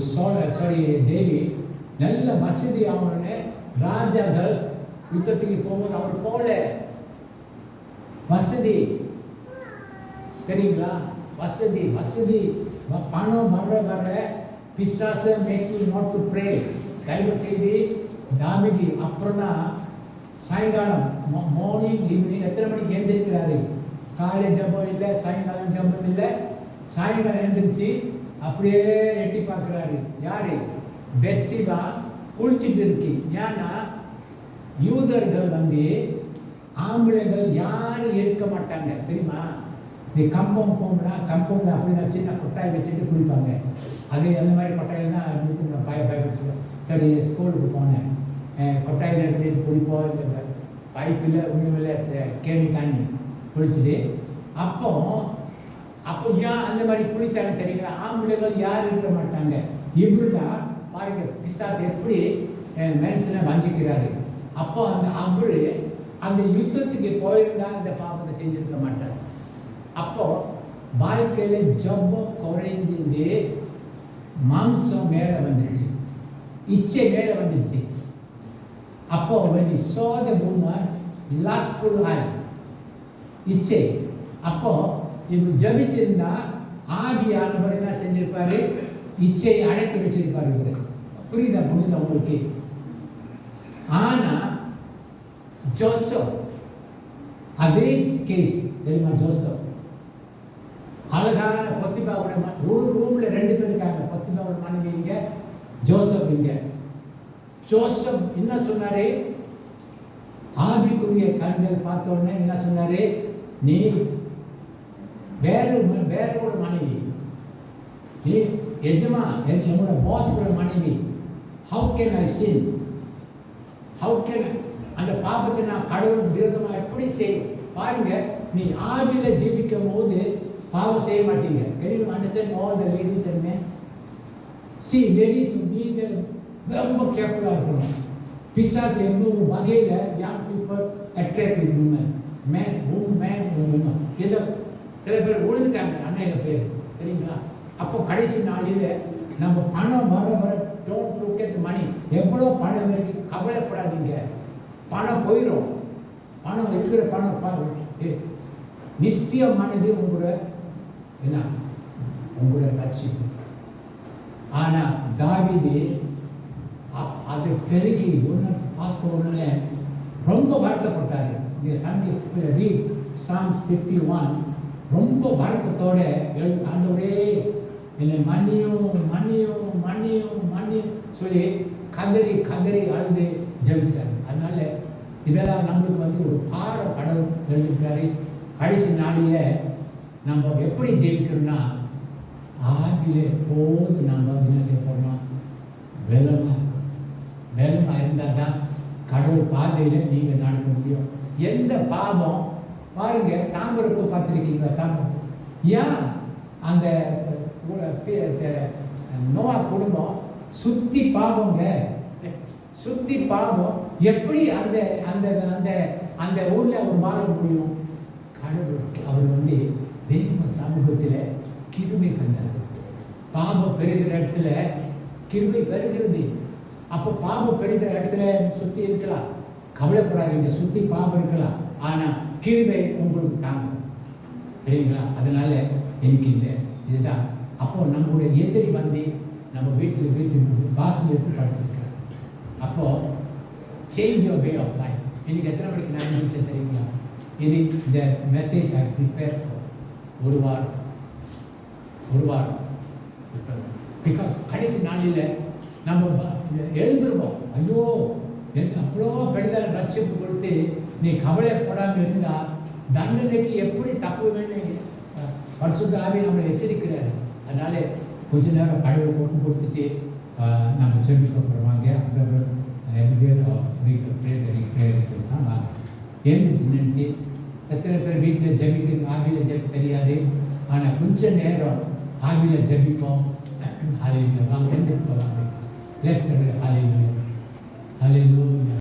David. நல்ல வசதி ஆகணும்னு ராஜாக்கள் யுத்தத்துக்கு போகும்போது அவர் போல வசதி தெரியுங்களா? வசதி பணம் வர பிசாச make you not to pray. தயவு செய்து தாவீது அப்புறம் தான் சாயங்காலம் மார்னிங் ஈவினிங் எத்தனை மணிக்கு எழுந்திருக்கிறாரு? காலை ஜபம் இல்லை, சாயங்காலம் ஜபம் இல்லை. சாயங்காலம் எழுந்திரிச்சு அப்படியே எட்டி பார்க்குறாரு. யாரு? பெத்சிபா குளிச்சுட்டு இருக்கு. ஏன்னா யூதர்கள் வந்து ஆம்பளைகள் யாரும் இருக்க மாட்டாங்க தெரியுமா? நீ கம்பம் போனா கம்பம்ல அப்படின்னா சின்ன கொட்டாய் வச்சுட்டு குளிப்பாங்க. அது அந்த மாதிரி கொட்டாயில் தான் பயப்பட. சரி, ஸ்கூலுக்கு போனேன், கொட்டாயில் எப்படி குளிப்போம், பைப்பில் உண்மையில கேணி காணி குளிச்சுட்டு அப்போ ஏன் அந்த மாதிரி குளிச்சாங்க தெரியுங்களா? ஆம்பளைகள் யாரும் இருக்க மாட்டாங்க. இப்படிதான் பாருங்க பிசாசு எப்படி மனுஷனை வஞ்சிக்கிறாரு. அப்போ அவரு அந்த யுத்தத்துக்கு போயிருந்தா இந்த பாவத்தை செஞ்சிருக்க மாட்டார். அப்போ வாழ்க்கையில ஜபம் குறைந்து மாம்சம் மேல வந்துருச்சு, இச்சை மேல வந்துருச்சு. அப்போ when he saw the woman lustful eye, இச்சை. அப்போ இவங்க ஜபிச்சிருந்தா ஆவியானவர் என்ன செஞ்சிருப்பாரு? இச்சையை அடக்கி வச்சிருப்பாரு. இவரு புரியுதா? புரியுதா உங்களுக்கு? ஆனா ஜோசப் அதே கேஸ் தெரியுமா? ஜோசப் அழகான பொத்திபாவோட ஒரு ரூம்ல 2 பேர் இருக்காங்க. பொத்திபாவோட மனைவி இங்க, ஜோசப் இங்க. ஜோசப் என்ன சொன்னாரு? ஆவிக்குரிய கண்கள் பார்த்த உடனே என்ன சொன்னாரு? நீ வேற ஒரு மனைவி, நீ எஜமா என்னோட பாஸோட மனைவி. How can I sin? How can அந்த பாவத்தை நான் கடவுள் விரோதமா எப்படி செய்யும்? பாருங்க, நீ ஆவியில ஜீவிக்கும் போது பாவம் செய்ய மாட்டீங்க. Can you understand all the ladies and men? See, ladies நீங்கள் ரொம்ப கேர்ஃபுல்லா இருக்கணும். பிசாசு எந்த ஒரு வகையில young people attract with women, men, women. இத சில பேர் ஒழுங்குட்டாங்க, அநேக பேர் சரிங்களா? அப்போ கடைசி நாளில நம்ம பணம் வர don't look at money. எவ்வளோ பணம் இருக்கு கவலைப்படாதீங்க. பணம் போயிடும். பணம் இருக்கிற பணம் நித்தியமானது உங்களோட என்ன உங்களோட ரட்சிப்பு. ஆனா தாவீது அது பெருகி ஒன்று பார்க்க உடனே ரொம்ப வருத்தப்பட்டாரு. இந்த சங்கி Psalms 51 ரொம்ப வருத்தத்தோட ஆண்டவரே என்னை மன்னியும் சொல்லி கதறி அழுது ஜெபிச்சார். அதனால இதெல்லாம் நம்மளுக்கு ஒரு கடவுள் எழுதிக்கிறாரு. கடைசி நாளில நம்ம எப்படி ஜெயிக்கிறோம்னா ஆவிலே போது நம்ம என்ன செய்ய போறோம், வேலமா இருந்தால் தான் கடவுள் பாதையில நீங்க நடக்க முடியும். எந்த பாவம் பாருங்க, தாமரைப்பூ பார்த்துருக்கீங்களா? தாமரை ஏன் அந்த நோவா குடும்பம் சுத்தி பாவங்க, சுத்தி பாவம் எப்படி அந்த அந்த அந்த அந்த ஊர்ல அவர் வாழ முடியும்? கடவுள் அவர் தேவ சமூகத்தில் கிருபை கண்டார். பாவம் பெருகிற இடத்துல கிருபை பெருகிறது. அப்போ பாவம் பெருகிற இடத்துல சுத்தி இருக்கலாம், கவலைப்படாதீங்க, சுத்தி பாவம் இருக்கலாம், ஆனா கிருபை உங்களுக்கு தாங்கும். சரிங்களா? அதனால எனக்கு இதுதான். அப்போ நம்மளுடைய எதிரி நம்ம வீட்டு வாசல் எடுத்து படுத்திருக்கிறார். அப்போ change your way of life. எனக்கு எத்தனை மணிக்கு நான் முடிச்சேன் தெரியுங்களா? இது இந்த மெசேஜ் ஐ ப்ரிப்பேர் ஒரு வாரம் பிகாஸ் கடைசி நாளில் நம்ம எழுந்துருவோம். ஐயோ எனக்கு அவ்வளோ பெரிதான ரட்சிப்பு கொடுத்து நீ கவலைப்படாமல் இருந்தா தண்டனைக்கு எப்படி தப்புவேன்னு பரிசுத்த ஆவி நம்மளை எச்சரிக்கிறாரு. அதனால கொஞ்ச நேரம் கடவுளை போட்டு கொடுத்துட்டு நம்ம செபிக்க போகிறோம். நினைச்சு எத்தனை பேர் வீட்டில் ஜபிக்க ஆவியில் ஜபிக்க தெரியாது, ஆனால் கொஞ்ச நேரம் ஆவியில் ஜபிப்போம். அலையில் வாங்க, எழுந்து போகலாம். ஹalleluya.